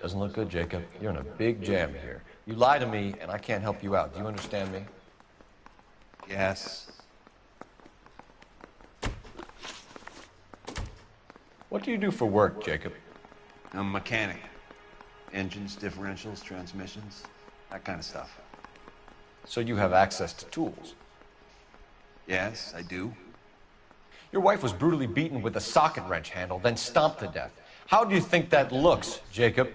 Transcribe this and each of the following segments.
Doesn't look good, Jacob. You're in a big jam here. You lie to me, and I can't help you out. Do you understand me? Yes. What do you do for work, Jacob? I'm a mechanic. Engines, differentials, transmissions, that kind of stuff. So you have access to tools? Yes, I do. Your wife was brutally beaten with a socket wrench handle, then stomped to death. How do you think that looks, Jacob?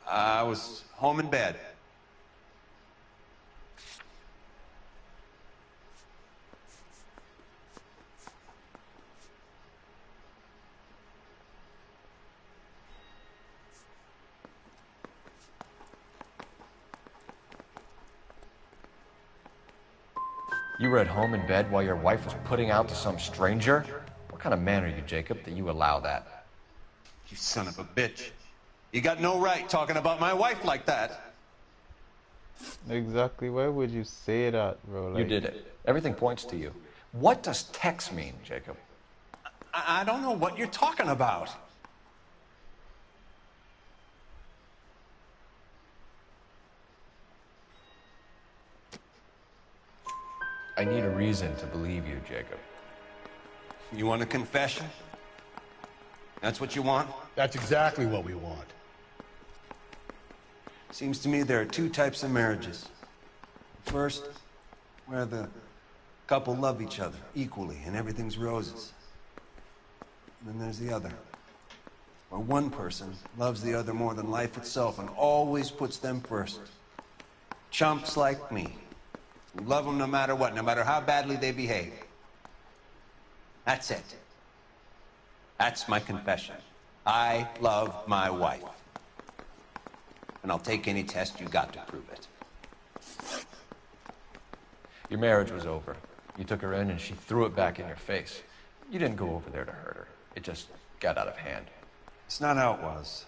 I was home in bed. You were at home in bed while your wife was putting out to some stranger? What kind of man are you, Jacob, that you allow that? You son of a bitch. You got no right talking about my wife like that. Exactly. Why would you say that, bro? Like, You did it. Everything points to you. What does Tex mean, Jacob? I don't know what you're talking about. I need a reason to believe you, Jacob. You want a confession? That's what you want? That's exactly what we want. Seems to me there are two types of marriages. First, where the couple love each other equally and everything's roses. And then there's the other, where one person loves the other more than life itself and always puts them first. Chumps like me, who love them no matter what, no matter how badly they behave. That's it. That's my confession. I love my wife. And I'll take any test you got to prove it. Your marriage was over. You took her in and she threw it back in your face. You didn't go over there to hurt her. It just got out of hand. It's not how it was.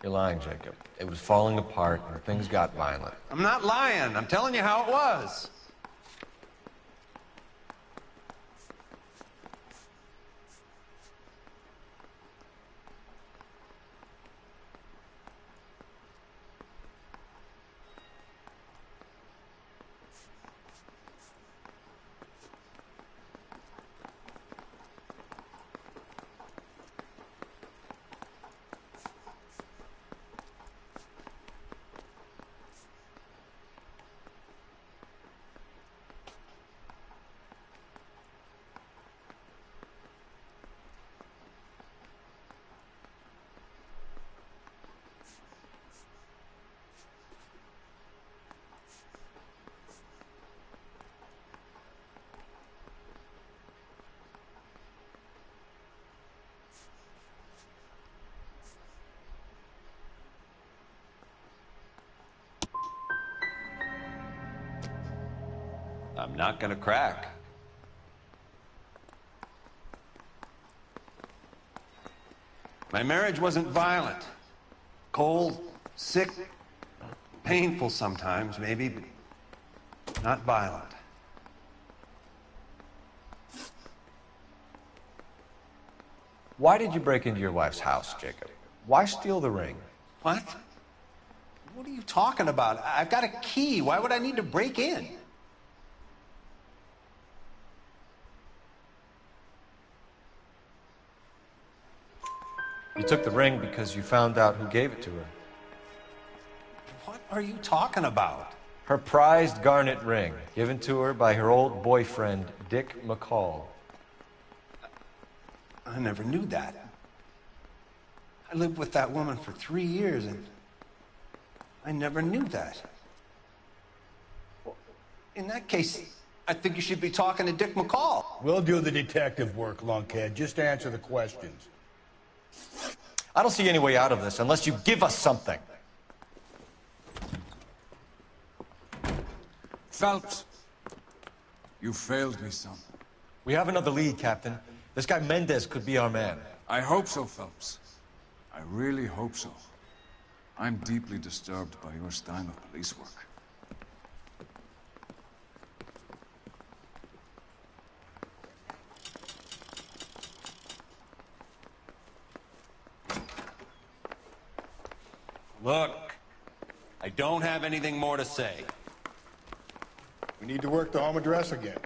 You're lying, Jacob. It was falling apart and things got violent. I'm not lying. I'm telling you how it was. I'm not gonna crack. My marriage wasn't violent. Cold, sick, painful sometimes, maybe, but not violent. Why did you break into your wife's house, Jacob? Why steal the ring? What? What are you talking about? I've got a key. Why would I need to break in? You took the ring because you found out who gave it to her. What are you talking about? Her prized garnet ring, given to her by her old boyfriend, Dick McCall. I never knew that. I lived with that woman for 3 years, and I never knew that. Well, in that case, I think you should be talking to Dick McCall. We'll do the detective work, lunkhead. Just answer the questions. I don't see any way out of this unless you give us something. Phelps, you failed me, son. We have another lead, Captain. This guy Mendez could be our man. I hope so, Phelps. I really hope so. I'm deeply disturbed by your style of police work. Look, I don't have anything more to say. We need to work the home address again.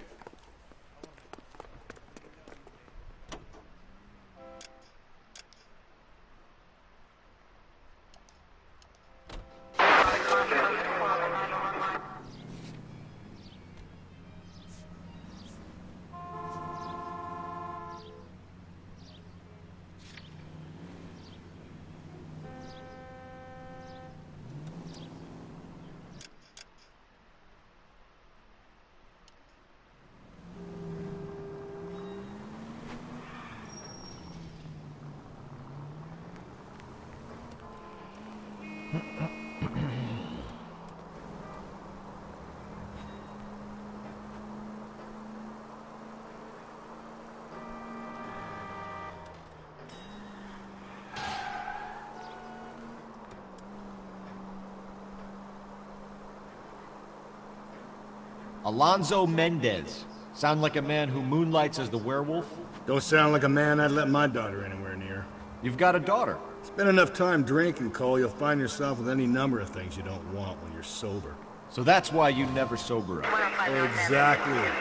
Alonzo Mendez. Sound like a man who moonlights as the werewolf? Don't sound like a man I'd let my daughter anywhere near. You've got a daughter. Spend enough time drinking, Cole, you'll find yourself with any number of things you don't want when you're sober. So that's why you never sober up. Exactly.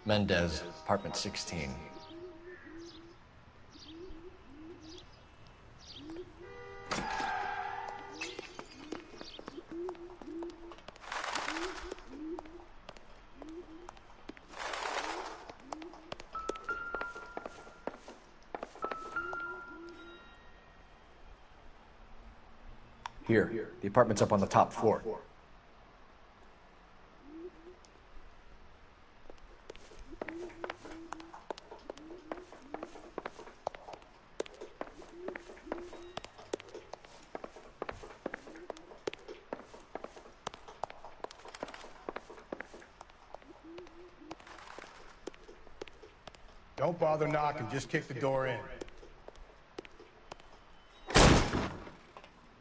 Mendez, apartment 16. Here, the apartment's up on the top floor. Don't bother knocking, just kick the door in.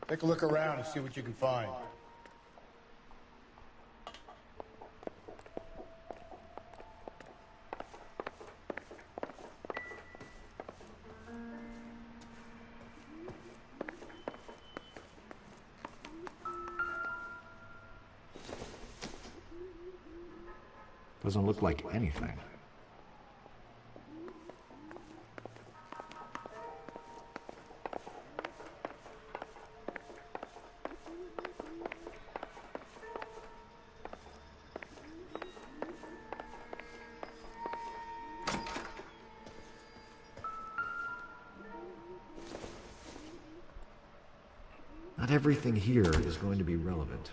Take a look around and see what you can find. Doesn't look like anything. Not everything here is going to be relevant.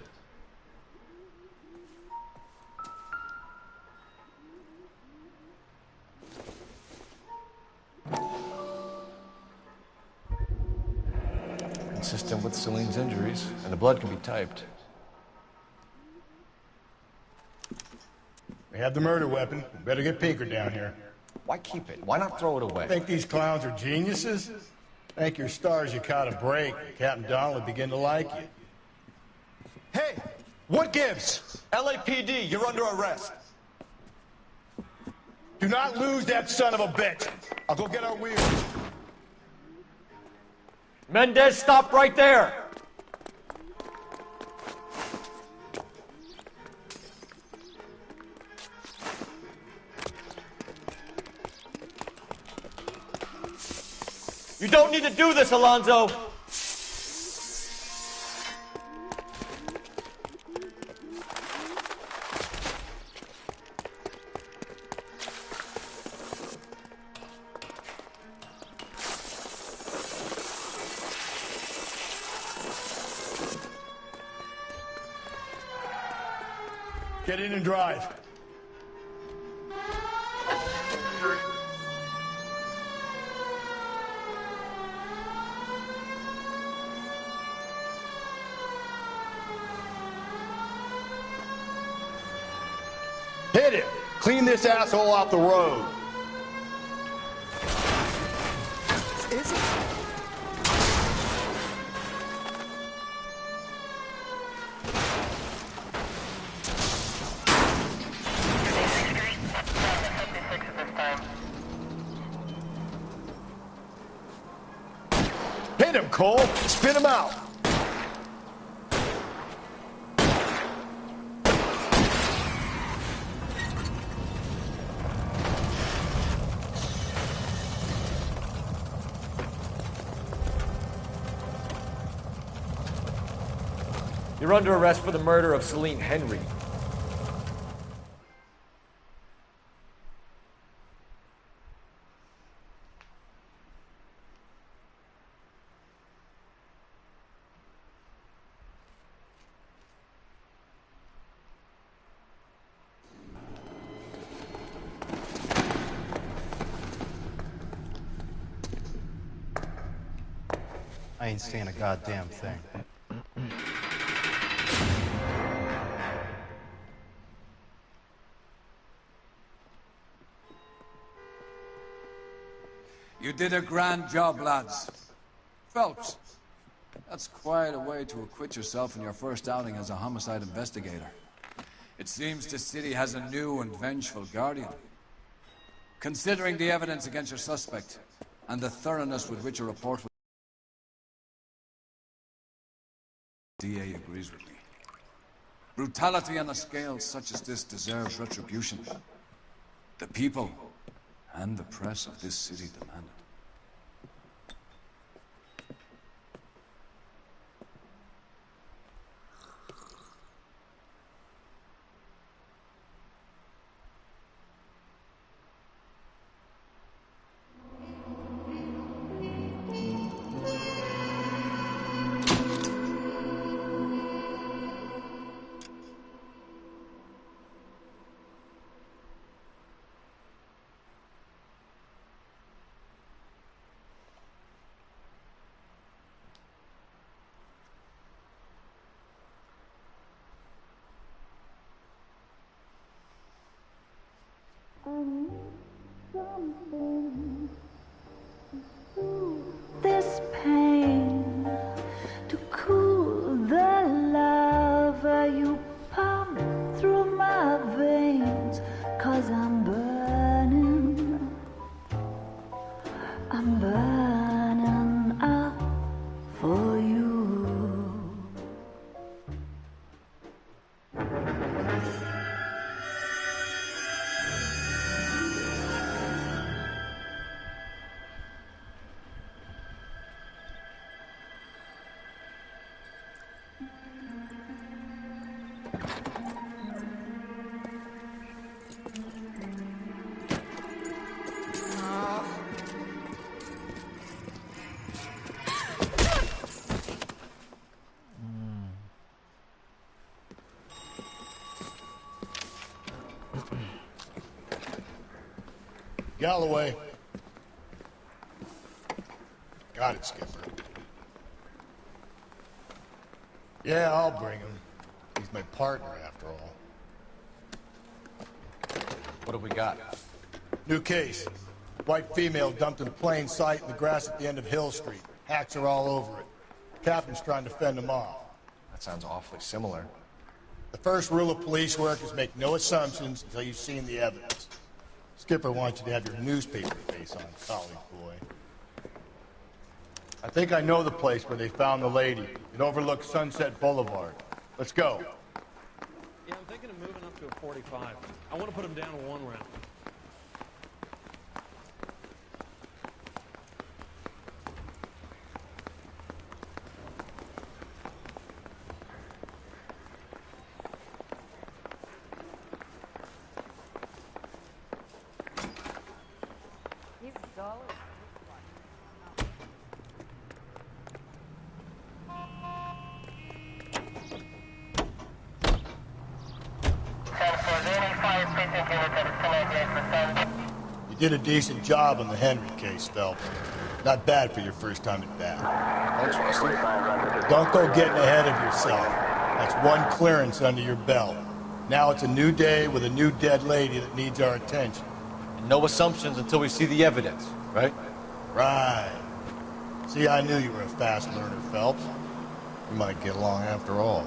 Consistent with Celine's injuries, and the blood can be typed. We have the murder weapon. Better get Pinker down here. Why keep it? Why not throw it away? Think these clowns are geniuses? Thank your stars you caught a break. Captain Donald will begin to like you. Hey! What gives? LAPD, you're under arrest. Do not lose that son of a bitch. I'll go get our wheels. Mendez, stop right there! You don't need to do this, Alonzo! Get in and drive. Hit it! Clean this asshole off the road. Is it? Hit him, Cole! Spin him out! You're under arrest for the murder of Celine Henry. I ain't saying a goddamn thing. You did a grand job, lads. Phelps, that's quite a way to acquit yourself in your first outing as a homicide investigator. It seems the city has a new and vengeful guardian. Considering the evidence against your suspect, and the thoroughness with which a report was... DA agrees with me. Brutality on a scale such as this deserves retribution. The people and the press of this city demand it. This pain to cool the lava you pump through my veins, 'cause I'm burning up for you. Galloway. Got it, Skipper. Yeah, I'll bring him. He's my partner, after all. What have we got? New case. White female dumped in plain sight in the grass at the end of Hill Street. Hacks are all over it. Captain's trying to fend them off. That sounds awfully similar. The first rule of police work is make no assumptions until you've seen the evidence. Skipper wants you to have your newspaper face on, college boy. I think I know the place where they found the lady. It overlooks Sunset Boulevard. Let's go. Yeah, I'm thinking of moving up to a 45. I want to put him down to one round. did a decent job on the Henry case, Phelps. Not bad for your first time at bat. Thanks, Rusty. Don't go getting ahead of yourself. That's one clearance under your belt. Now it's a new day with a new dead lady that needs our attention. And no assumptions until we see the evidence, right? Right. See, I knew you were a fast learner, Phelps. We might get along after all.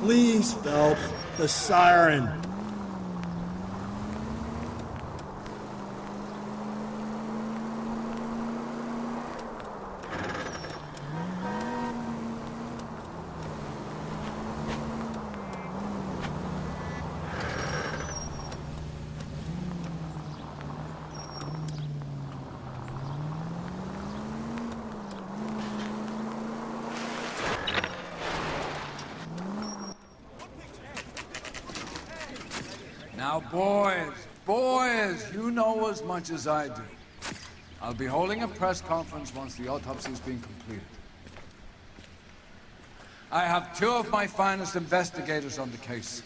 Please, Phelps, the siren. Now, boys, you know as much as I do. I'll be holding a press conference once the autopsy's been completed. I have two of my finest investigators on the case,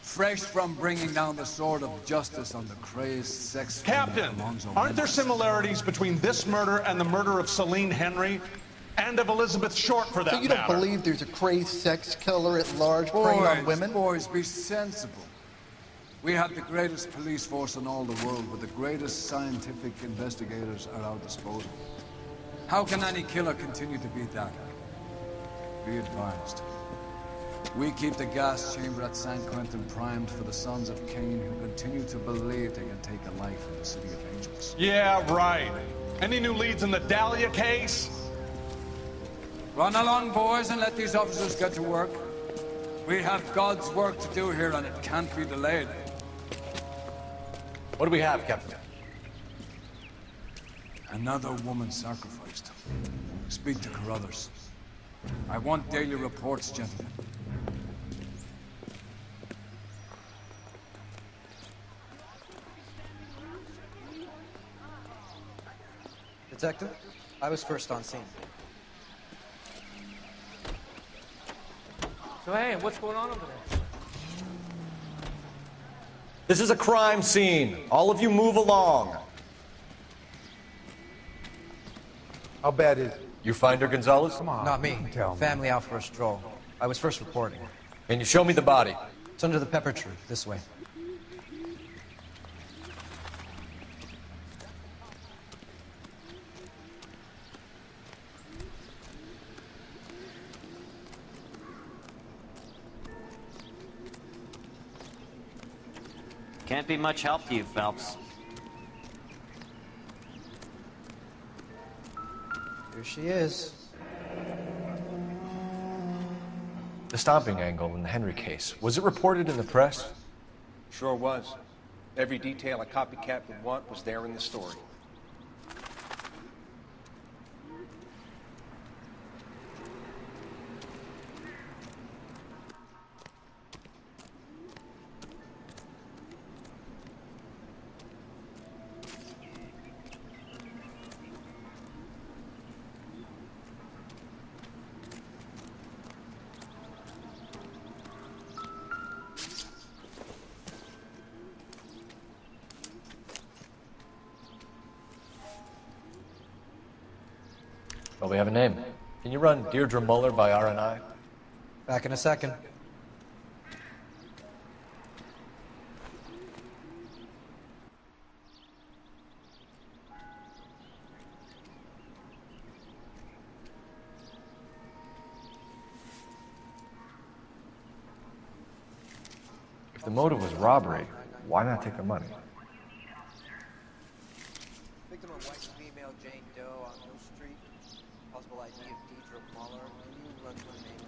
fresh from bringing down the sword of justice on the crazed sex... Captain, aren't there similarities between this murder and the murder of Celine Henry? And of Elizabeth Short, for that matter? So you don't believe there's a crazed sex killer at large preying on women? Boys, be sensible. We have the greatest police force in all the world, with the greatest scientific investigators at our disposal. How can any killer continue to beat that? Be advised. We keep the gas chamber at San Quentin primed for the sons of Cain who continue to believe they can take a life in the City of Angels. Yeah, right. Any new leads in the Dahlia case? Run along, boys, and let these officers get to work. We have God's work to do here, and it can't be delayed. What do we have, Captain? Another woman sacrificed. Speak to Carruthers. I want daily reports, gentlemen. Detective, I was first on scene. So hey, what's going on over there? This is a crime scene. All of you move along. How bad is it? You find her, Gonzalez? Come on. Not me. Family out for a stroll. I was first reporting. Can you show me the body? It's under the pepper tree, this way. Can't be much help to you, Phelps. Here she is. The stomping angle in the Henry case, was it reported in the press? Sure was. Every detail a copycat would want was there in the story. Well, we have a name. Can you run Deirdre Muller by RNI? Back in a second. If the motive was robbery, why not take the money? Victim of white female Jane Doe on Hill Street. Possible ID of Deidre Muller. Can you run her name?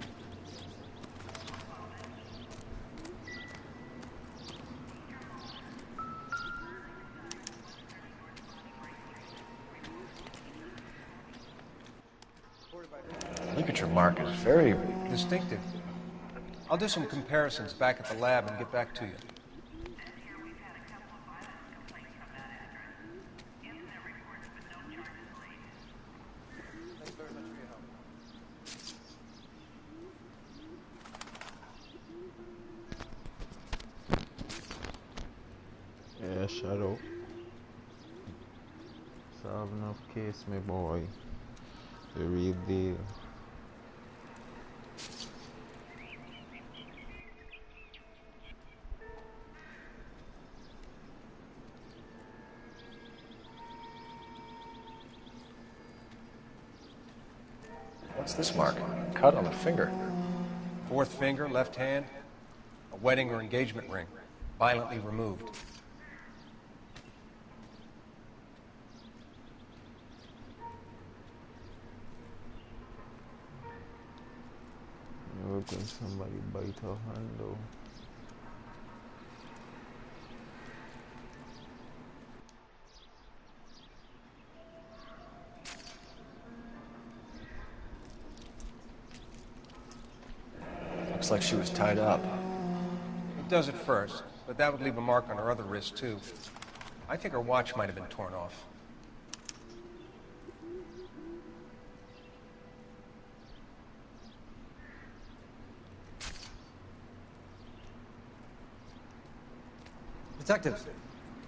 Look at your mark, it's very Distinctive. I'll do some comparisons back at the lab and get back to you. Yeah, shut up. Solve enough case, my boy. The real deal. What's this mark? Cut on the finger. Fourth finger, left hand. A wedding or engagement ring. Violently removed. Never can somebody bite her hand though. Looks like she was tied up. It does at first, but that would leave a mark on her other wrist, too. I think her watch might have been torn off. Detectives,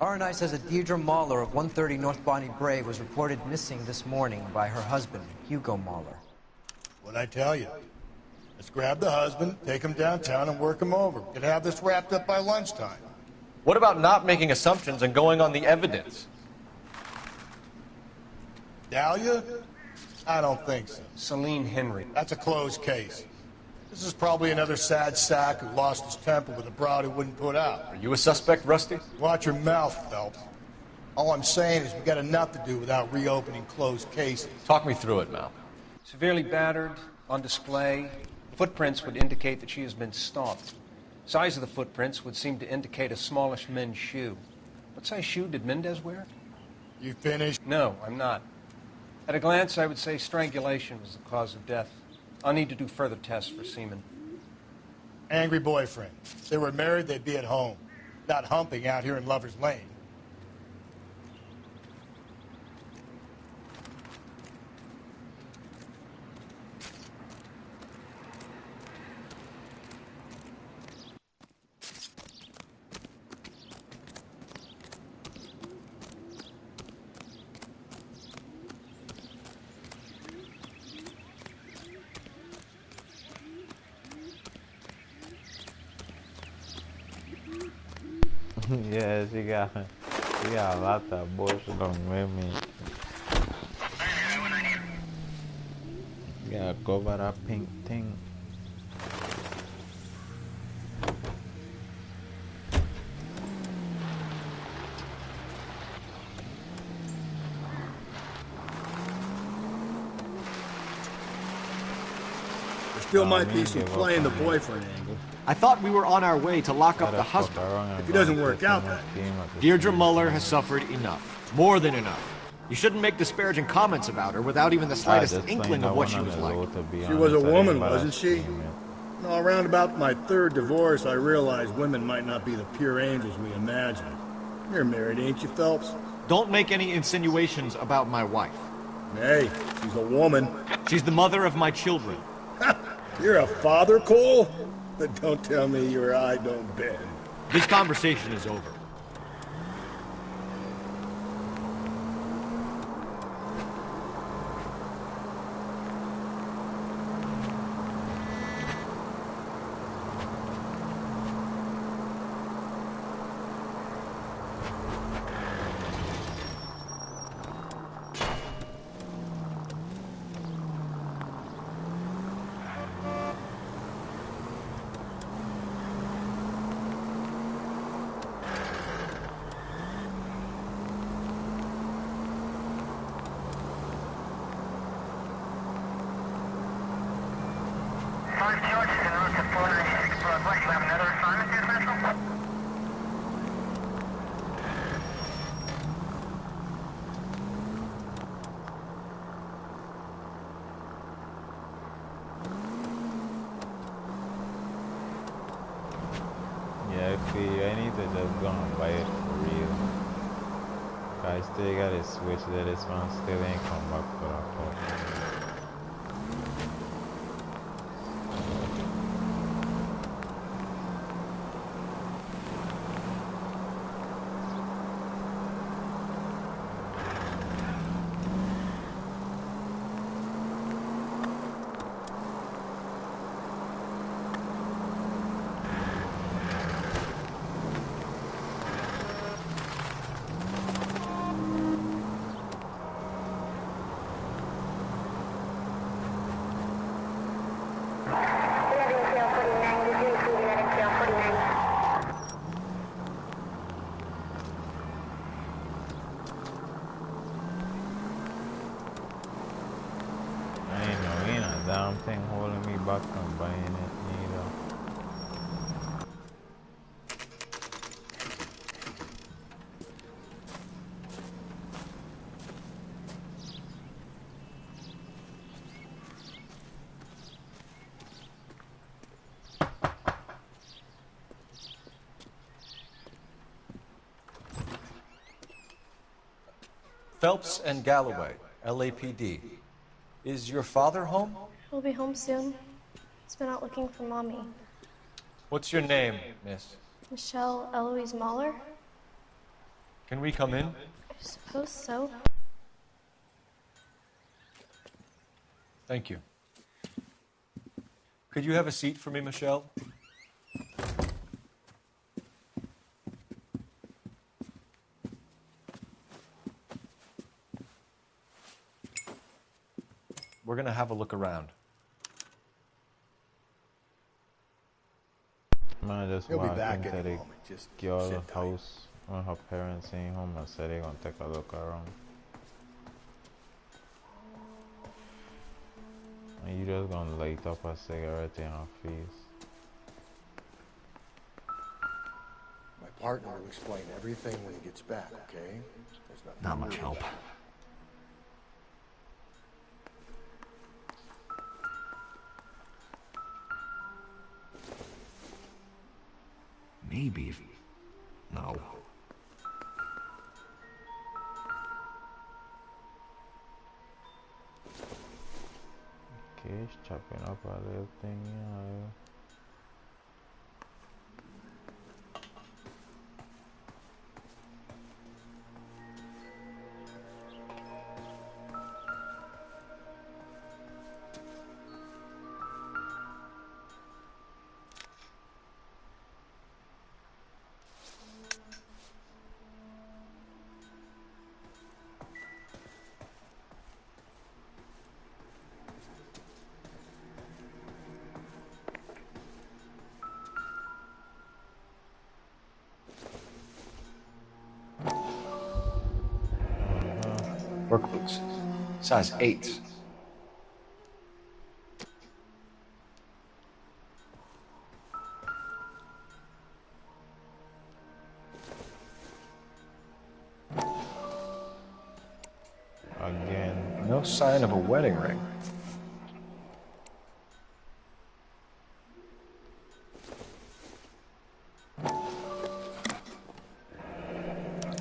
RNI says that Deidre Mahler of 130 North Bonnie Brae was reported missing this morning by her husband, Hugo Mahler. What'd I tell you? Let's grab the husband, take him downtown, and work him over. Could have this wrapped up by lunchtime. What about not making assumptions and going on the evidence? Dahlia? I don't think so. Celine Henry. That's a closed case. This is probably another sad sack who lost his temper with a broad who wouldn't put out. Are you a suspect, Rusty? Watch your mouth, Phelps. All I'm saying is we got enough to do without reopening closed cases. Talk me through it, Mal. Severely battered, on display. Footprints would indicate that she has been stalked. Size of the footprints would seem to indicate a smallish men's shoe. What size shoe did Mendez wear? You finished? No, I'm not. At a glance, I would say strangulation was the cause of death. I'll need to do further tests for semen. Angry boyfriend. If they were married, they'd be at home, not humping out here in Lover's Lane. Yeah, she got a lot of bullshit on women. Yeah, cover that pink thing. There still might be some playing the boyfriend angle. I thought we were on our way to lock up the husband. If he doesn't work out, then. Deirdre Muller has suffered enough. More than enough. You shouldn't make disparaging comments about her without even the slightest inkling of what she was like. She was a woman, wasn't she? No, around about my third divorce, I realized women might not be the pure angels we imagine. You're married, ain't you, Phelps? Don't make any insinuations about my wife. Hey, she's a woman. She's the mother of my children. You're a father, Cole? But don't tell me your eye don't bend. This conversation is over. I still got it switch there. This one still ain't come back to that part. Damn thing holding me back from buying it neither. Phelps and Galloway, LAPD. Is your father home? He'll be home soon. He's been out looking for Mommy. What's your name, miss? Michelle Eloise Mahler? Can we come in? I suppose so. Thank you. Could you have a seat for me, Michelle? We're gonna have a look around. Man, I just He'll be walked back into any the moment. Just girl's sit tight. house when her parents ain't home and said they're gonna take a look around. And you just gonna light up a cigarette in her face. My partner will explain everything when he gets back, okay? There's nothing Not to much worry help. about. Maybe. No. Okay, he's chopping up a little thing, yeah. Work boots. Size 8. Again. No sign of a wedding ring.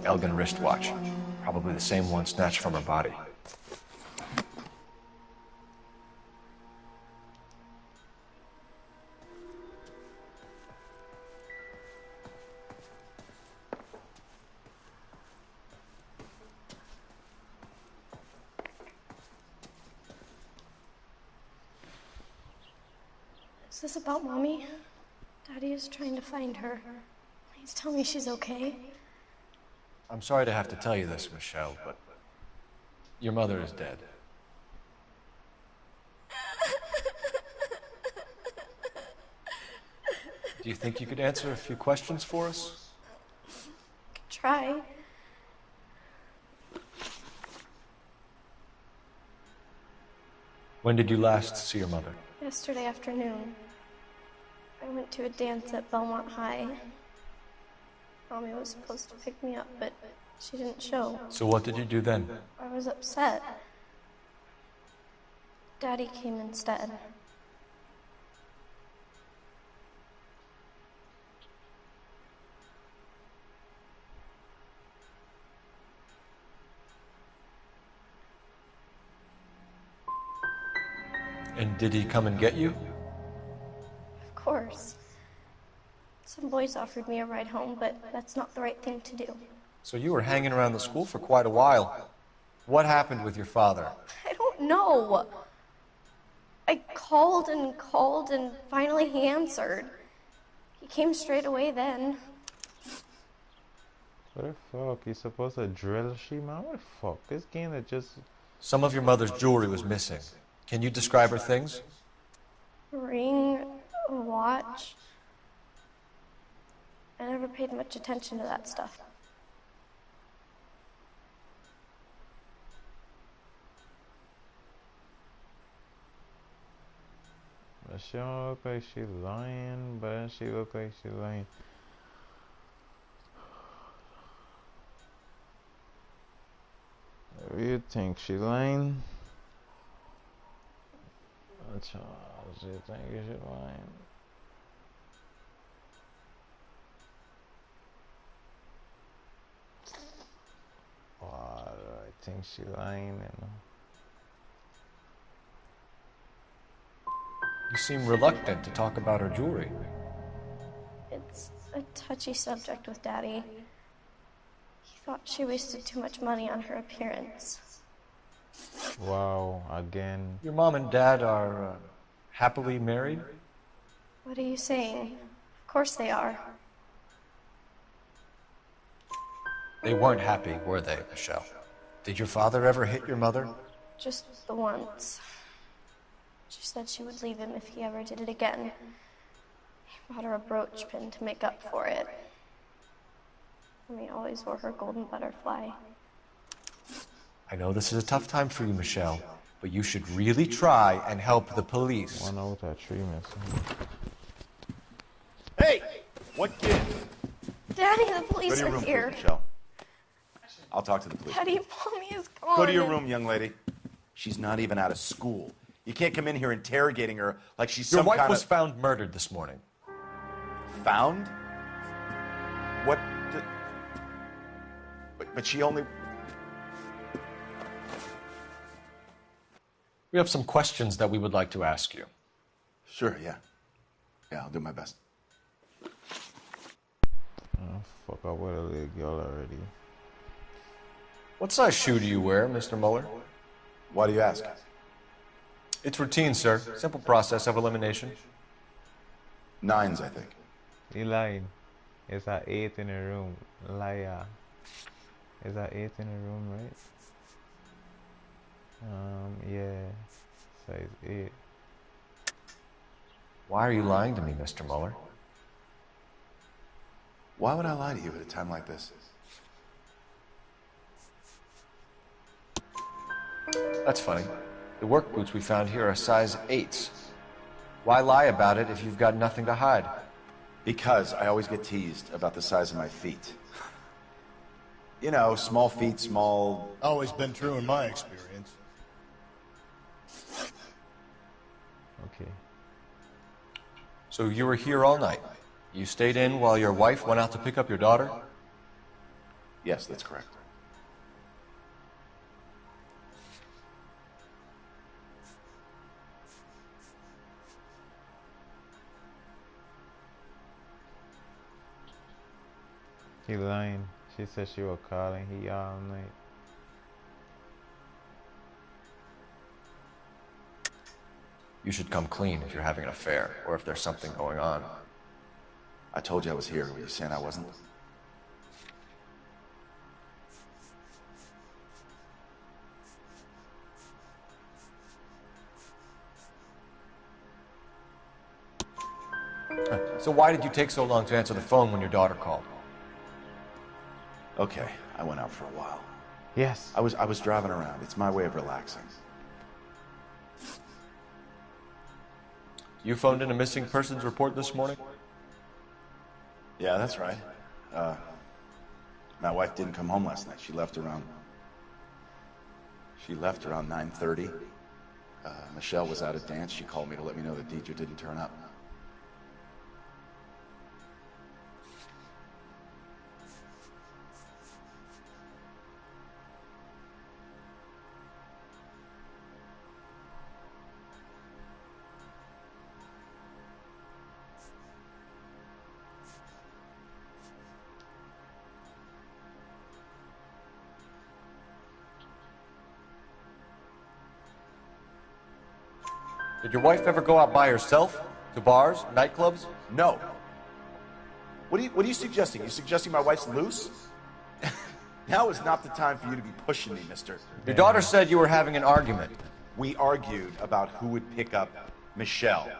Elgin wristwatch. Probably the same one snatched from her body. Is this about Mommy? Daddy is trying to find her. Please tell me she's okay. I'm sorry to have to tell you this, Michelle, but your mother is dead. Do you think you could answer a few questions for us? Could try. When did you last see your mother? Yesterday afternoon, I went to a dance at Belmont High. Mommy was supposed to pick me up, but she didn't show. So what did you do then? I was upset. Daddy came instead. And did he come and get you? Of course. Some boys offered me a ride home, but that's not the right thing to do. So you were hanging around the school for quite a while. What happened with your father? I don't know. I called and finally he answered. He came straight away then. What the fuck? You supposed to drill she, man? What the fuck? This game that just... Some of your mother's jewelry was missing. Can you describe her things? A ring, a watch. I never paid much attention to that stuff. She don't look like she lying, but she look like she lying. What do you think? She lying? What do you think she lying? Why do I think she lying? You know? You seem reluctant to talk about her jewelry. It's a touchy subject with Daddy. He thought she wasted too much money on her appearance. Wow, again. Your mom and dad are happily married? What are you saying? Of course they are. They weren't happy, were they, Michelle? Did your father ever hit your mother? Just the once. She said she would leave him if he ever did it again. He bought her a brooch pin to make up for it. And he always wore her golden butterfly. I know this is a tough time for you, Michelle, but you should really try and help the police. I know what that tree missing. Hey! What kid? Daddy, the police are here. Please, Michelle. I'll talk to the police. Daddy, Mommy is gone. Go to your room, young lady. She's not even out of school. You can't come in here interrogating her like she's Your some wife kind was of... found murdered this morning. Found? What? But she only... We have some questions that we would like to ask you. Sure, yeah. Yeah, I'll do my best. Oh, fuck, I would have let y'all already. What size shoe do you wear, Mr. Mueller? Why do you ask? It's routine, sir. Simple process of elimination. 9s, I think. He lying. It's an 8 in the room. Liar. Is that 8 in the room, right? Yeah. Size 8. Why are you lying to me, Mr. Mueller? Why would I lie to you at a time like this? That's funny. The work boots we found here are size 8s. Why lie about it if you've got nothing to hide? Because I always get teased about the size of my feet. You know, small feet, small... Always been true in my experience. Okay. So you were here all night. You stayed in while your wife went out to pick up your daughter? Yes, that's correct. He lying. She said she was calling he all night. You should come clean if you're having an affair, or if there's something going on. I told you I was here. Were you saying I wasn't? So why did you take so long to answer the phone when your daughter called? Okay, I went out for a while. Yes. I was driving around. It's my way of relaxing. You phoned in a missing persons report this morning? Yeah, that's right. My wife didn't come home last night. She left around 9:30. Michelle was out at dance. She called me to let me know that Deidre didn't turn up. Did your wife ever go out by herself? To bars, nightclubs? No. What are you suggesting? You suggesting my wife's loose? Now is not the time for you to be pushing me, mister. Your daughter said you were having an argument. We argued about who would pick up Michelle.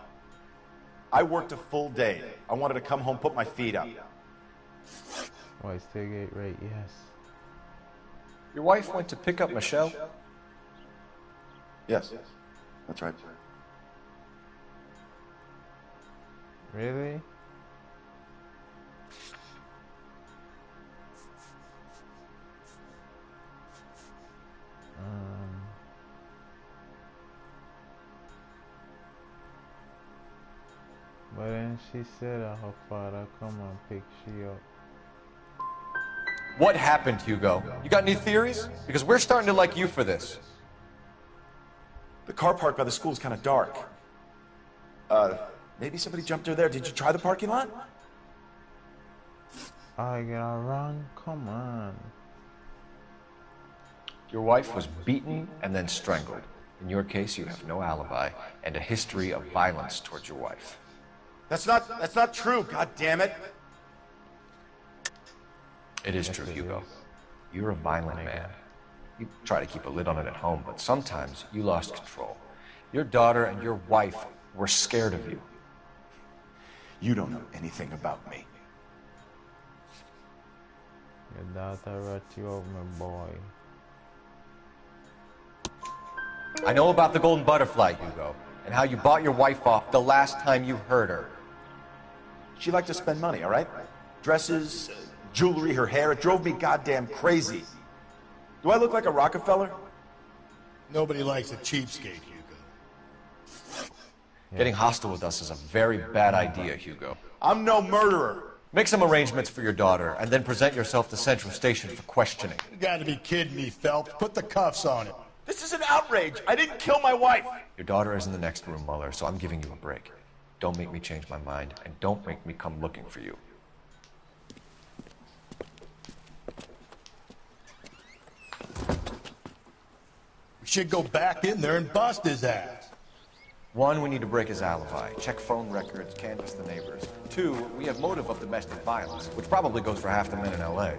I worked a full day. I wanted to come home, put my feet up. Why Stargate right, yes. Your wife went to pick up Michelle? Yes, that's right. Really? But then she said her father come and pick she up. What happened, Hugo? You got any theories? Because we're starting to like you for this. The car park by the school is kind of dark. Maybe somebody jumped her there. Did you try the parking lot? I gotta run? Come on. Your wife was beaten and then strangled. In your case, you have no alibi and a history of violence towards your wife. That's not true, god damn it. It is true, Hugo. You're a violent man. You try to keep a lid on it at home, but sometimes you lost control. Your daughter and your wife were scared of you. You don't know anything about me. Your daughter wrote you up, my boy. I know about the golden butterfly, Hugo, and how you bought your wife off the last time you heard her. She liked to spend money, all right? Dresses, jewelry, her hair. It drove me goddamn crazy. Do I look like a Rockefeller? Nobody likes a cheapskate, Hugo. Getting hostile with us is a very bad idea, Hugo. I'm no murderer. Make some arrangements for your daughter, and then present yourself to Central Station for questioning. You gotta be kidding me, Phelps. Put the cuffs on it. This is an outrage. I didn't kill my wife. Your daughter is in the next room, Muller, so I'm giving you a break. Don't make me change my mind, and don't make me come looking for you. We should go back in there and bust his ass. 1, we need to break his alibi. Check phone records, canvass the neighbors. 2, we have motive of domestic violence, which probably goes for half the men in LA.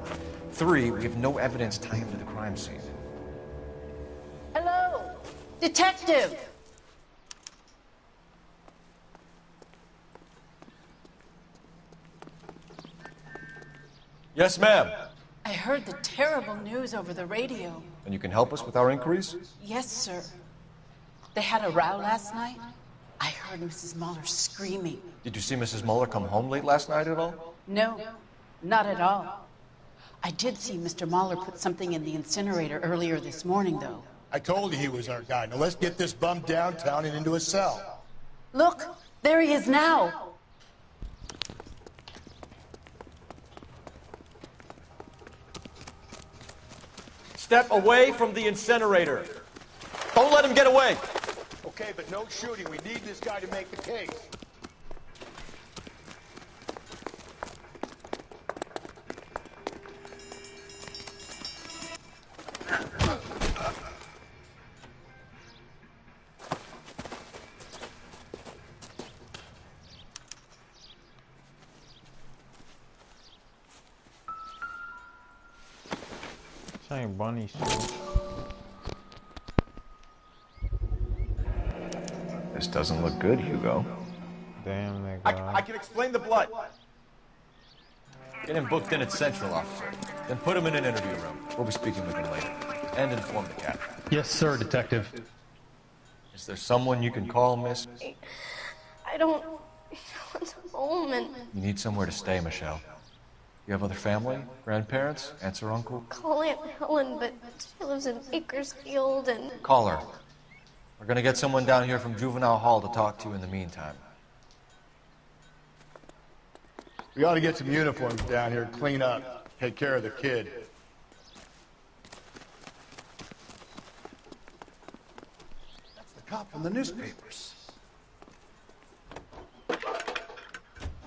3, we have no evidence tying him to the crime scene. Hello, detective. Yes, ma'am. I heard the terrible news over the radio. And you can help us with our inquiries? Yes, sir. They had a row last night. I heard Mrs. Muller screaming. Did you see Mrs. Muller come home late last night at all? No, not at all. I did see Mr. Muller put something in the incinerator earlier this morning, though. I told you he was our guy. Now let's get this bum downtown and into a cell. Look, there he is now. Step away from the incinerator. Don't let him get away. Okay, but no shooting. We need this guy to make the case. Saying bunny shoe. This doesn't look good, Hugo. Damn, nigga. I can explain the blood. Get him booked in at Central, officer. Then put him in an interview room. We'll be speaking with him later. And inform the captain. Yes, sir, detective. Is there someone you can call, miss? I don't want a moment. You need somewhere to stay, Michelle. You have other family? Grandparents? Aunts or uncle? Call Aunt Helen, but she lives in Bakersfield and... Call her. We're gonna get someone down here from Juvenile Hall to talk to you in the meantime. We ought to get some uniforms down here, clean up, take care of the kid. That's the cop from the newspapers.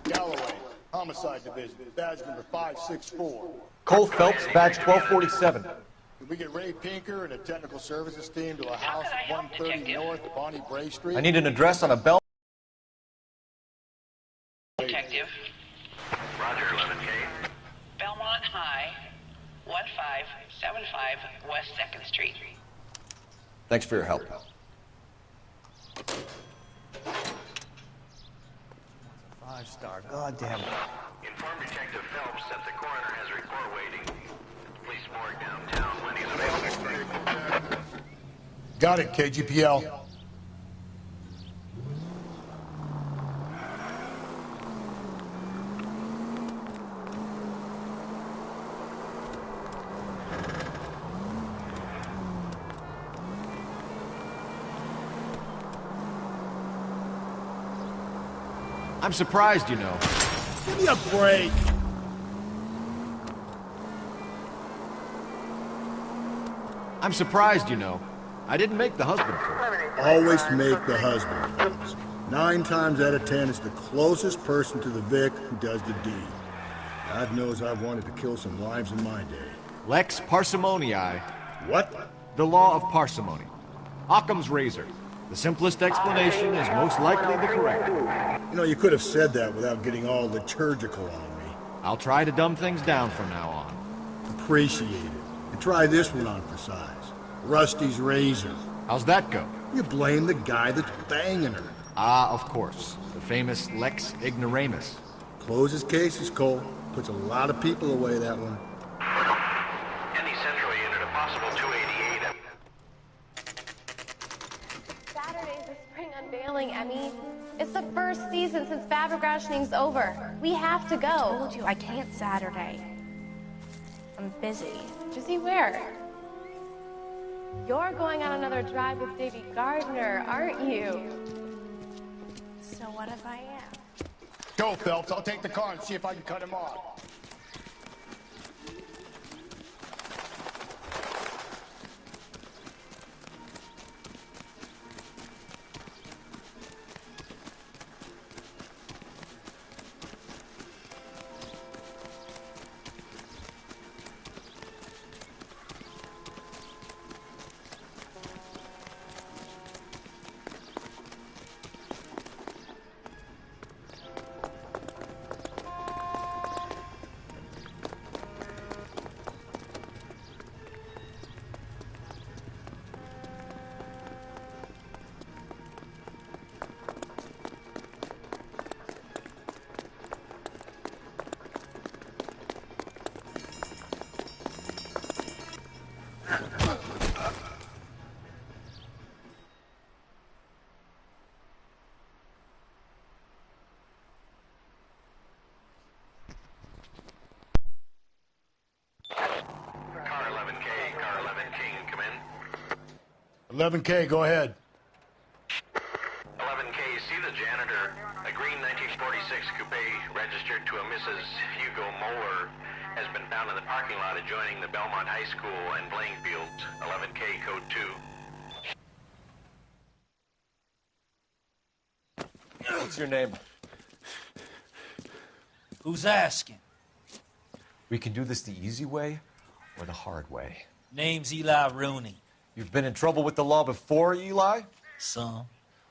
Galloway, Homicide Division, badge number 564. Cole Phelps, badge 1247. Did we get Ray Pinker and a technical services team to a house at 130 North Bonnie Bray Street? I need an address on a bell. Detective. Roger, 11K. Belmont High, 1575 West 2nd Street. Thanks for your help. 5-star, goddamn. Inform Detective Phelps that the coroner has a report waiting. Police morgue downtown when he's available. Got it, KGPL. I'm surprised, you know. Give me a break. I'm surprised, you know. I didn't make the husband first. Always make the husband first. 9 times out of 10, it's the closest person to the Vic who does the deed. God knows I've wanted to kill some lives in my day. Lex parsimoniae. What? The law of parsimony. Occam's razor. The simplest explanation is most likely the correct one. You know, you could have said that without getting all liturgical on me. I'll try to dumb things down from now on. Appreciate it. And try this one on for size. Rusty's razor. How's that go? You blame the guy that's banging her. Ah, of course. The famous Lex ignoramus. Closes cases, Cole. Puts a lot of people away, that one. Any Central unit, a possible 288. Saturday's the spring unveiling, Emmy. It's the first season since fabric rationing's over. We have to go. I told you I can't Saturday. I'm busy. Busy where? You're going on another drive with Davy Gardner, aren't you? So what if I am? Go, Phelps. I'll take the car and see if I can cut him off. Car 11K, Car 11 King, come in. 11K, go ahead. 11K, see the janitor. A green 1946 coupe registered to a Mrs. Hugo Moeller has been found in the parking lot adjoining the Belmont High School and playing fields. 11K, code 2. What's your name? Who's asking? We can do this the easy way or the hard way. Name's Eli Rooney. You've been in trouble with the law before, Eli? Some.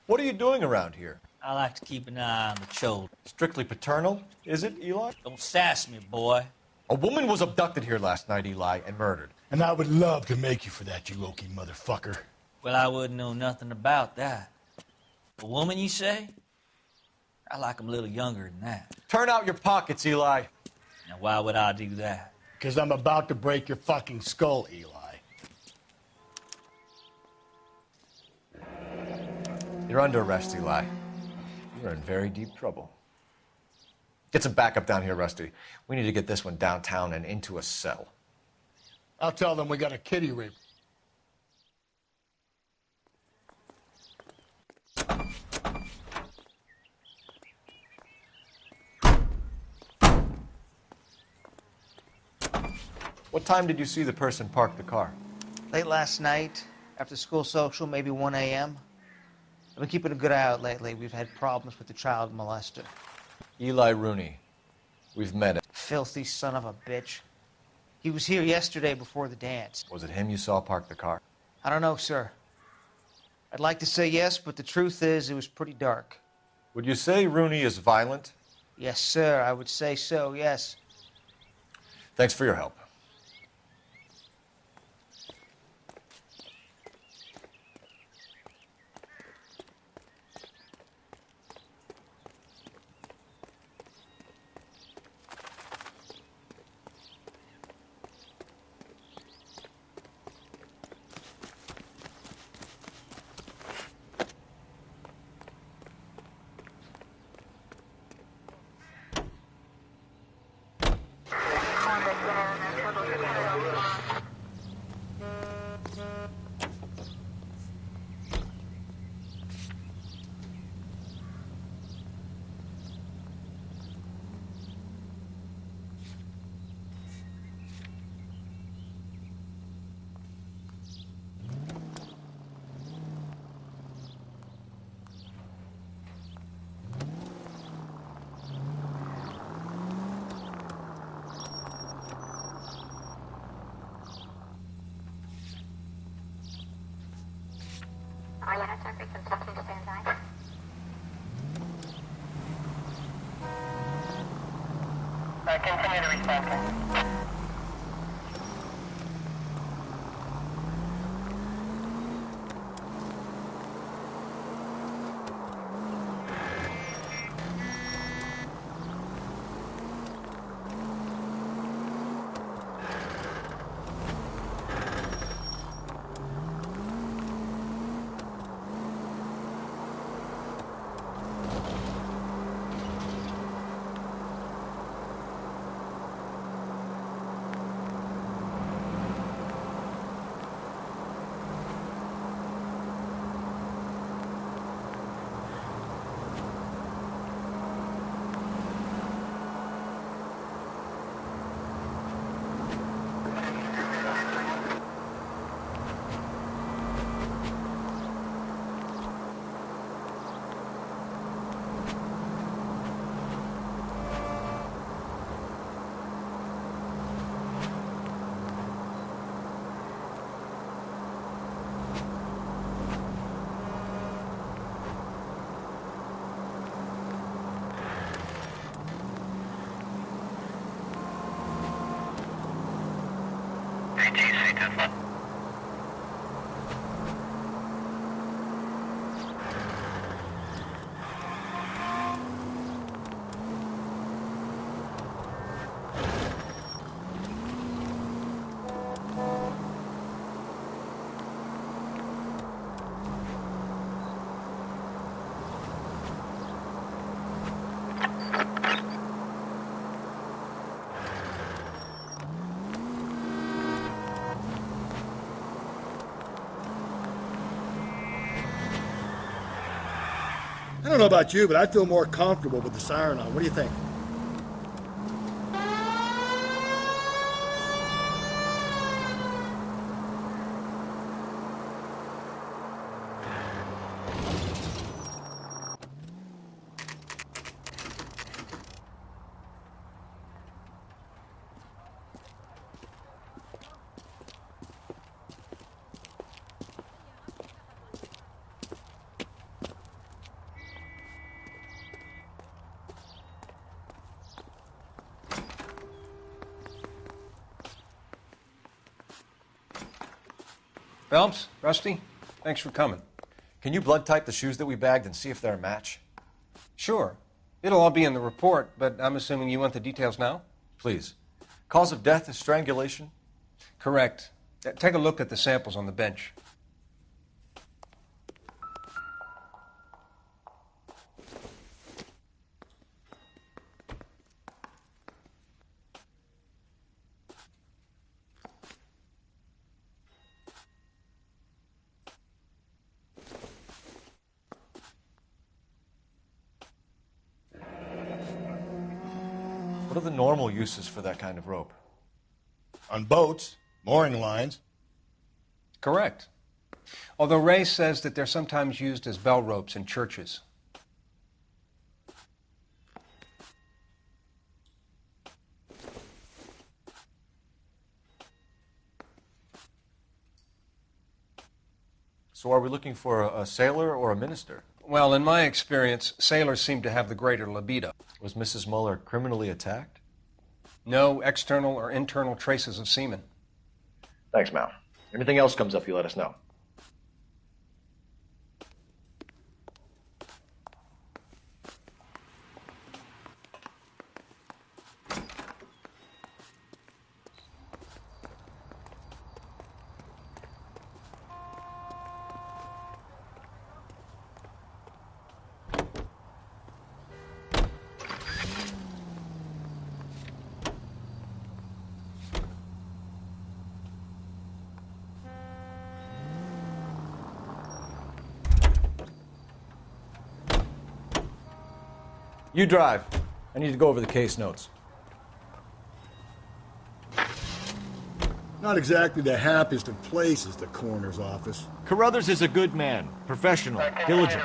What are you doing around here? I like to keep an eye on the children. Strictly paternal, is it, Eli? Don't sass me, boy. A woman was abducted here last night, Eli, and murdered. And I would love to make you for that, you Okie motherfucker. Well, I wouldn't know nothing about that. A woman, you say? I like 'em a little younger than that. Turn out your pockets, Eli. Now, why would I do that? Because I'm about to break your fucking skull, Eli. You're under arrest, Eli. You're in very deep trouble. Get some backup down here, Rusty. We need to get this one downtown and into a cell. I'll tell them we got a kitty rape. What time did you see the person park the car? Late last night, after school social, maybe 1 a.m. I've been keeping a good eye out lately. We've had problems with the child molester. Eli Rooney. We've met him. Filthy son of a bitch. He was here yesterday before the dance. Was it him you saw park the car? I don't know, sir. I'd like to say yes, but the truth is it was pretty dark. Would you say Rooney is violent? Yes, sir, I would say so, yes. Thanks for your help. Continue to respond. I don't know about you, but I feel more comfortable with the siren on. What do you think? Phelps, Rusty, thanks for coming. Can you blood type the shoes that we bagged and see if they're a match? Sure. It'll all be in the report, but I'm assuming you want the details now? Please. Cause of death is strangulation? Correct. Take a look at the samples on the bench. What are the normal uses for that kind of rope? On boats, mooring lines. Correct. Although Ray says that they're sometimes used as bell ropes in churches. So are we looking for a sailor or a minister? Well, in my experience, sailors seem to have the greater libido. Was Mrs. Muller criminally attacked? No external or internal traces of semen. Thanks, Mal. Anything else comes up, you let us know. You drive. I need to go over the case notes. Not exactly the happiest of places, the coroner's office. Carruthers is a good man, professional, diligent.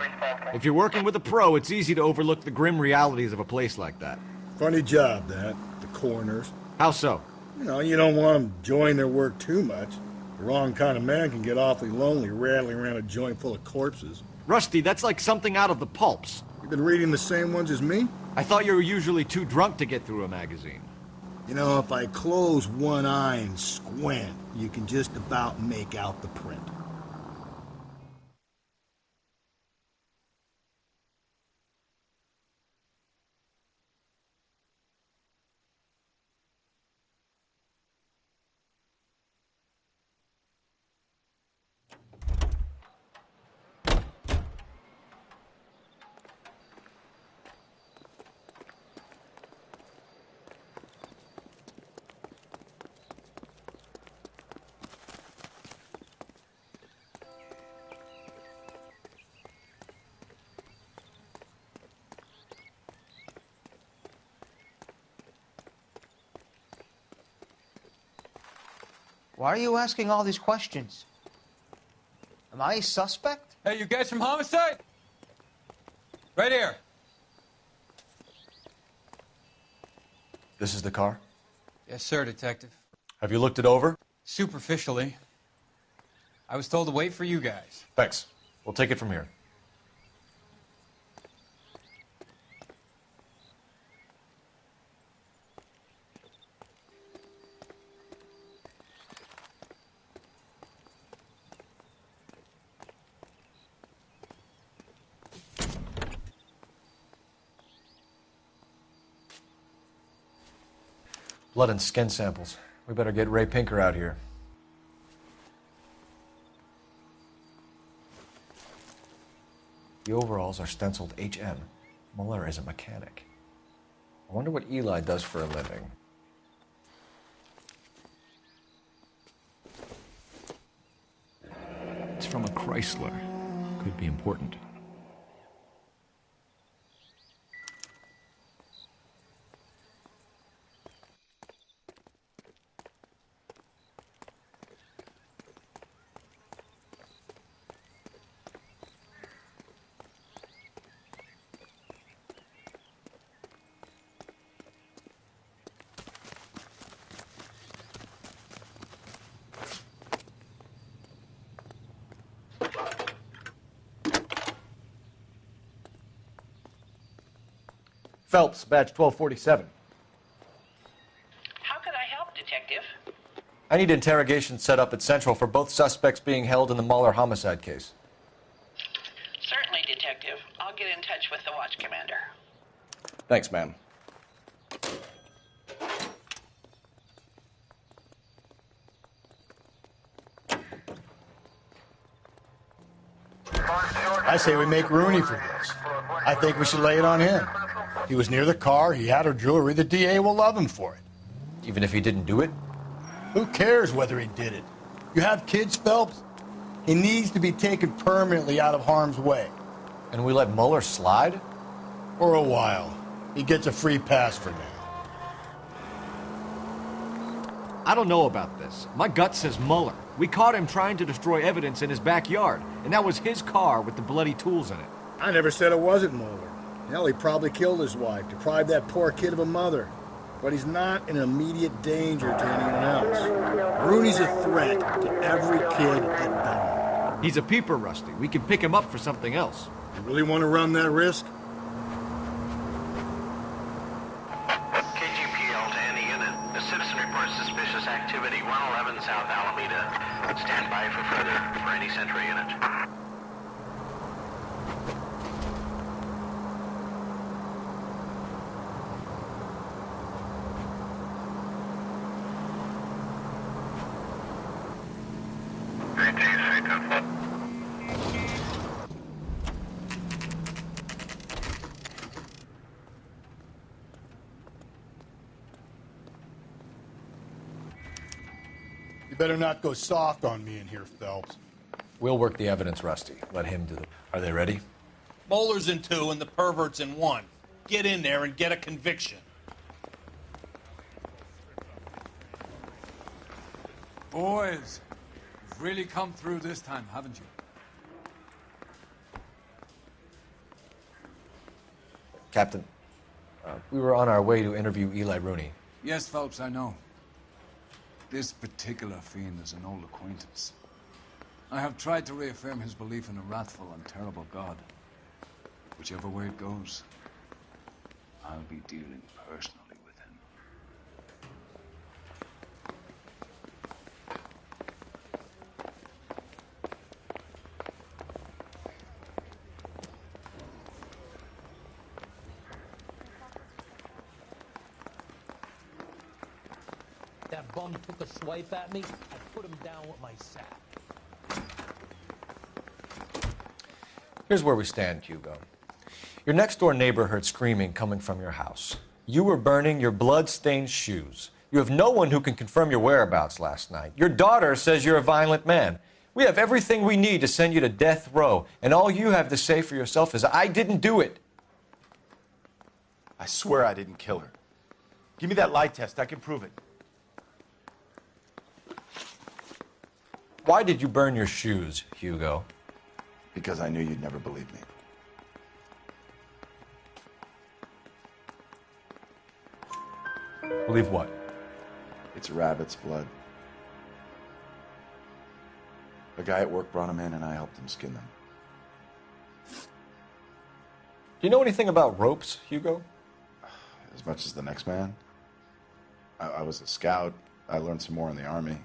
If you're working with a pro, it's easy to overlook the grim realities of a place like that. Funny job, that, the coroner's. How so? You know, you don't want them enjoying their work too much. The wrong kind of man can get awfully lonely rattling around a joint full of corpses. Rusty, that's like something out of the pulps. You been reading the same ones as me? I thought you were usually too drunk to get through a magazine. You know, if I close one eye and squint, you can just about make out the print. Why are you asking all these questions? Am I a suspect? Hey, you guys from homicide? Right here. This is the car? Yes, sir, Detective. Have you looked it over? Superficially. I was told to wait for you guys. Thanks. We'll take it from here. Blood and skin samples. We better get Ray Pinker out here. The overalls are stenciled HM. Muller is a mechanic. I wonder what Eli does for a living. It's from a Chrysler. Could be important. Phelps, badge 1247. How could I help, Detective? I need interrogation set up at Central for both suspects being held in the Muller homicide case. Certainly, Detective. I'll get in touch with the watch commander. Thanks, ma'am. I say we make Rooney for this. I think we should lay it on him. He was near the car, he had her jewelry, the DA will love him for it. Even if he didn't do it? Who cares whether he did it? You have kids, Phelps? He needs to be taken permanently out of harm's way. And we let Muller slide? For a while. He gets a free pass for now. I don't know about this. My gut says Muller. We caught him trying to destroy evidence in his backyard, and that was his car with the bloody tools in it. I never said it wasn't Muller. Hell, he probably killed his wife, deprived that poor kid of a mother. But he's not an immediate danger to anyone else. Rooney's a threat to every kid at Belmont. He's a peeper, Rusty. We can pick him up for something else. You really want to run that risk? KGPL to any unit. The citizen reports suspicious activity 111 South Alameda. Stand by for any Central unit. You better not go soft on me in here, Phelps. We'll work the evidence, Rusty. Let him do it. Are they ready? Moeller's in 2 and the pervert's in 1. Get in there and get a conviction. Boys, you've really come through this time, haven't you? Captain, we were on our way to interview Eli Rooney. Yes, Phelps, I know. This particular fiend is an old acquaintance. I have tried to reaffirm his belief in a wrathful and terrible God. Whichever way it goes, I'll be dealing personally with him. That bum took a swipe at me, I put him down with my sack. Here's where we stand, Hugo. Your next-door neighbor heard screaming coming from your house. You were burning your blood-stained shoes. You have no one who can confirm your whereabouts last night. Your daughter says you're a violent man. We have everything we need to send you to death row, and all you have to say for yourself is, I didn't do it. I swear I didn't kill her. Give me that lie test. I can prove it. Why did you burn your shoes, Hugo? Because I knew you'd never believe me. Believe what? It's rabbit's blood. A guy at work brought him in and I helped him skin them. Do you know anything about ropes, Hugo? As much as the next man. I was a scout. I learned some more in the Army.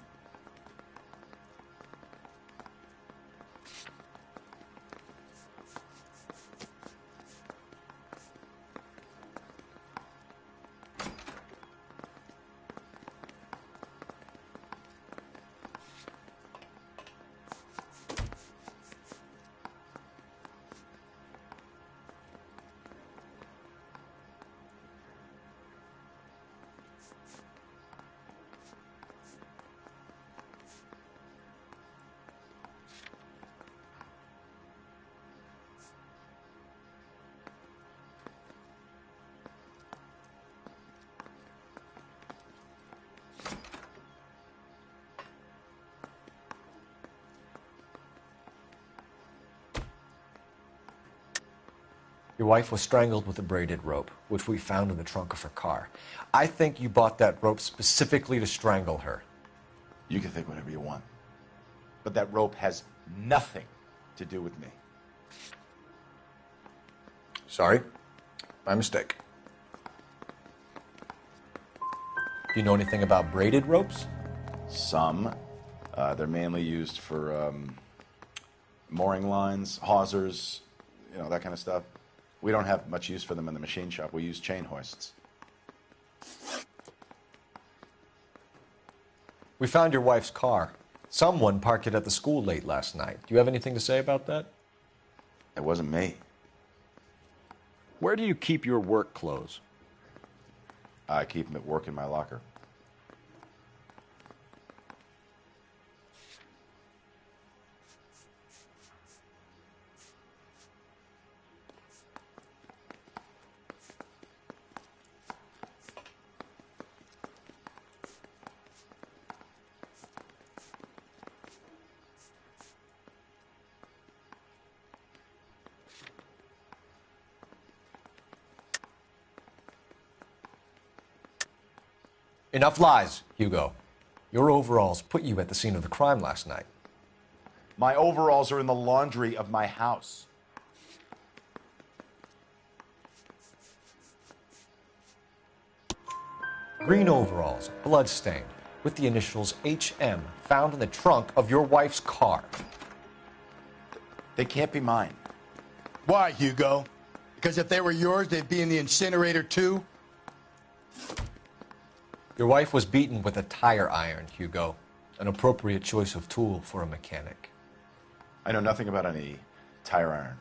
Your wife was strangled with a braided rope, which we found in the trunk of her car. I think you bought that rope specifically to strangle her. You can think whatever you want. But that rope has nothing to do with me. Sorry. My mistake. Do you know anything about braided ropes? Some. They're mainly used for mooring lines, hawsers, you know, that kind of stuff. We don't have much use for them in the machine shop. We use chain hoists. We found your wife's car. Someone parked it at the school late last night. Do you have anything to say about that? It wasn't me. Where do you keep your work clothes? I keep them at work in my locker. Enough lies, Hugo. Your overalls put you at the scene of the crime last night. My overalls are in the laundry of my house. Green overalls, blood-stained, with the initials HM found in the trunk of your wife's car. They can't be mine. Why, Hugo? Because if they were yours, they'd be in the incinerator too? Your wife was beaten with a tire iron, Hugo. An appropriate choice of tool for a mechanic. I know nothing about any tire iron.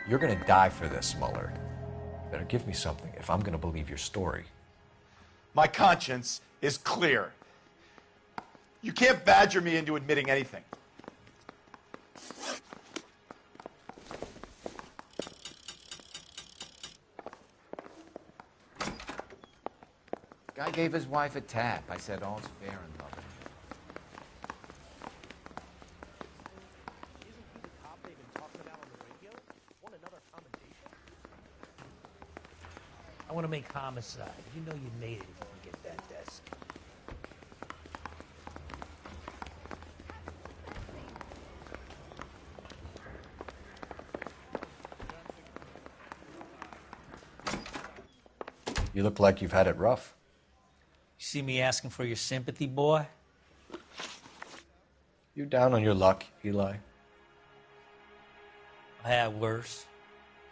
You're gonna die for this, Mueller. Better give me something if I'm gonna believe your story. My conscience is clear. You can't badger me into admitting anything. Guy gave his wife a tap. I said all's fair in love. I want to make homicide. You know you made it if you can get that desk. You look like you've had it rough. You see me asking for your sympathy, boy? You down on your luck, Eli? I had worse.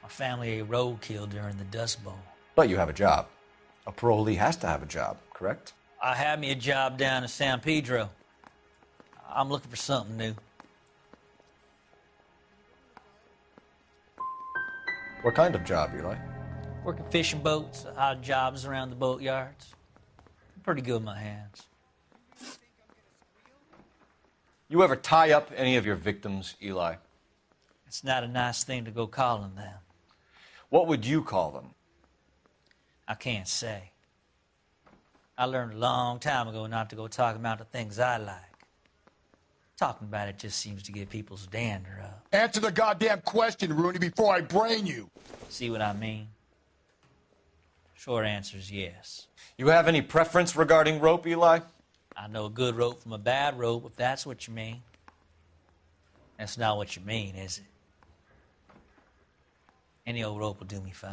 My family ate roadkill during the Dust Bowl. But you have a job. A parolee has to have a job, correct? I had me a job down in San Pedro. I'm looking for something new. What kind of job, Eli? Working fishing boats, odd jobs around the boatyards. I'm pretty good with my hands. You ever tie up any of your victims, Eli? It's not a nice thing to go calling them. What would you call them? I can't say. I learned a long time ago not to go talking about the things I like. Talking about it just seems to get people's dander up. Answer the goddamn question, Rooney, before I brain you. See what I mean? Short answer is yes. You have any preference regarding rope, Eli? I know a good rope from a bad rope, if that's what you mean. That's not what you mean, is it? Any old rope will do me fine.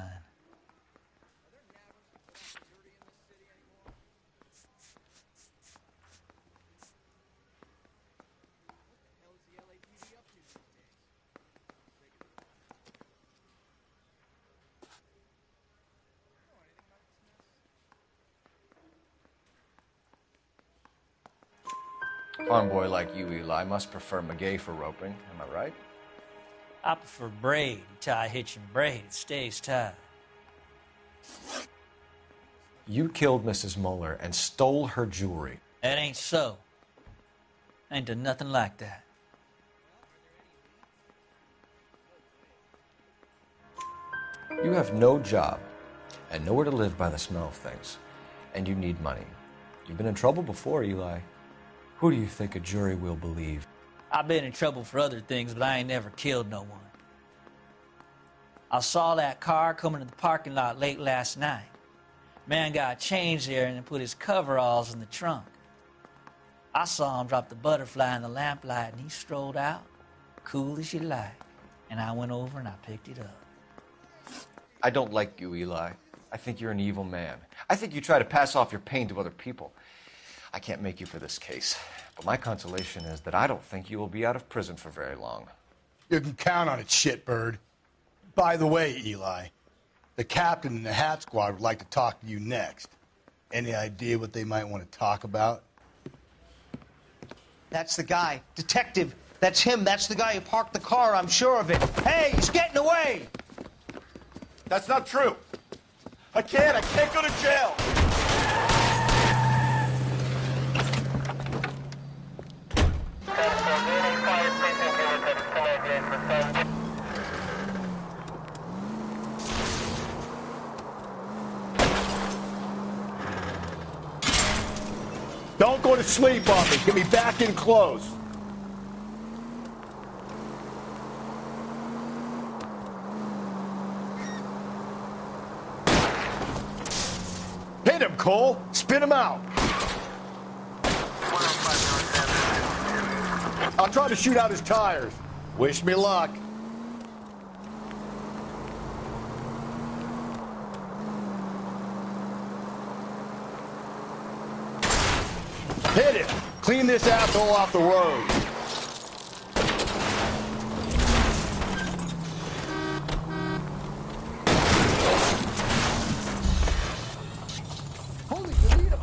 Farm boy like you, Eli, must prefer McGay for roping. Am I right? I prefer braid. You tie a hitch and braid, it stays tied. You killed Mrs. Mueller and stole her jewelry. That ain't so. I ain't done nothing like that. You have no job and nowhere to live by the smell of things. And you need money. You've been in trouble before, Eli. Who do you think a jury will believe? I've been in trouble for other things, but I ain't never killed no one. I saw that car coming to the parking lot late last night. Man got changed there and then put his coveralls in the trunk. I saw him drop the butterfly in the lamplight and he strolled out, cool as you like. And I went over and I picked it up. I don't like you, Eli. I think you're an evil man. I think you try to pass off your pain to other people. I can't make you for this case, but my consolation is that I don't think you will be out of prison for very long. You can count on it, shitbird. By the way, Eli, the captain and the Hat Squad would like to talk to you next. Any idea what they might want to talk about? That's the guy. Detective, that's him. That's the guy who parked the car, I'm sure of it. Hey, he's getting away! That's not true. I can't go to jail. Don't go to sleep on me. Get me back in close. Hit him, Cole. Spin him out. I'll try to shoot out his tires. Wish me luck. Hit it! Clean this asshole off the road. Holy Toledo!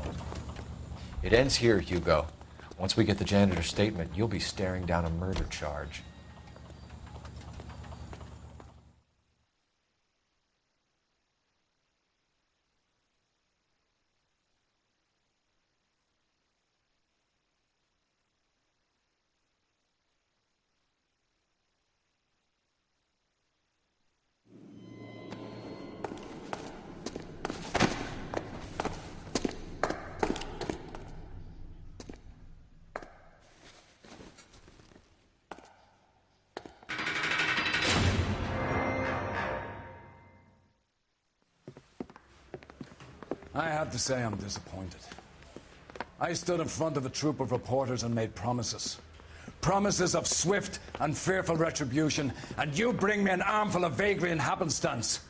It ends here, Hugo. Once we get the janitor's statement, you'll be staring down a murder charge. I have to say I'm disappointed. I stood in front of a troop of reporters and made promises. Promises of swift and fearful retribution, and you bring me an armful of vagary and happenstance.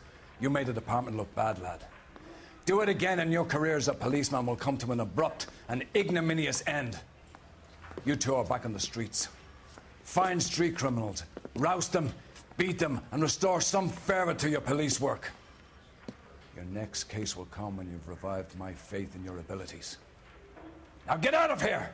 You made the department look bad, lad. Do it again and your career as a policeman will come to an abrupt and ignominious end. You two are back on the streets. Find street criminals, roust them, beat them, and restore some fervor to your police work. Your next case will come when you've revived my faith in your abilities. Now get out of here!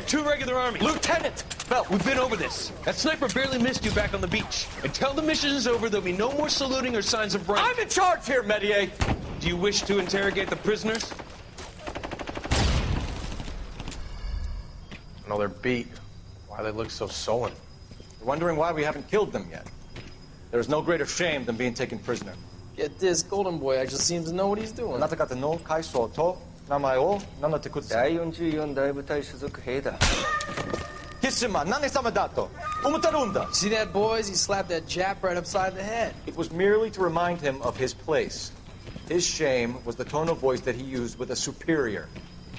Two regular army. Lieutenant! Belt, we've been over this. That sniper barely missed you back on the beach. Until the mission is over, there'll be no more saluting or signs of rank. I'm in charge here, Medier! Do you wish to interrogate the prisoners? No, they're beat. Why they look so sullen? You're wondering why we haven't killed them yet. There's no greater shame than being taken prisoner. Get this, Golden Boy actually seems to know what he's doing. See that, boys? He slapped that Jap right upside the head. It was merely to remind him of his place. His shame was the tone of voice that he used with a superior.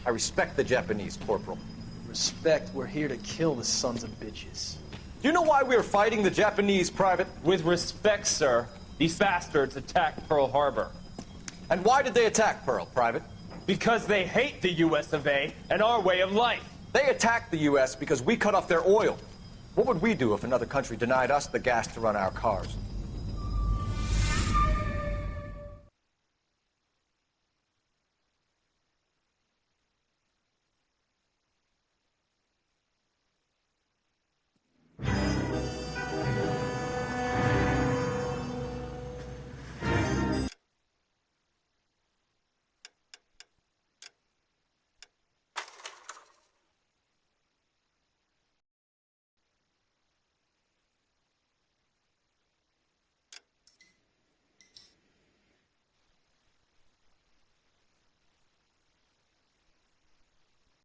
I respect the Japanese, Corporal. Respect, we're here to kill the sons of bitches. Do you know why we are fighting the Japanese, Private? With respect, sir, these bastards attacked Pearl Harbor. And why did they attack Pearl, Private? Because they hate the US of A and our way of life. They attacked the US because we cut off their oil. What would we do if another country denied us the gas to run our cars?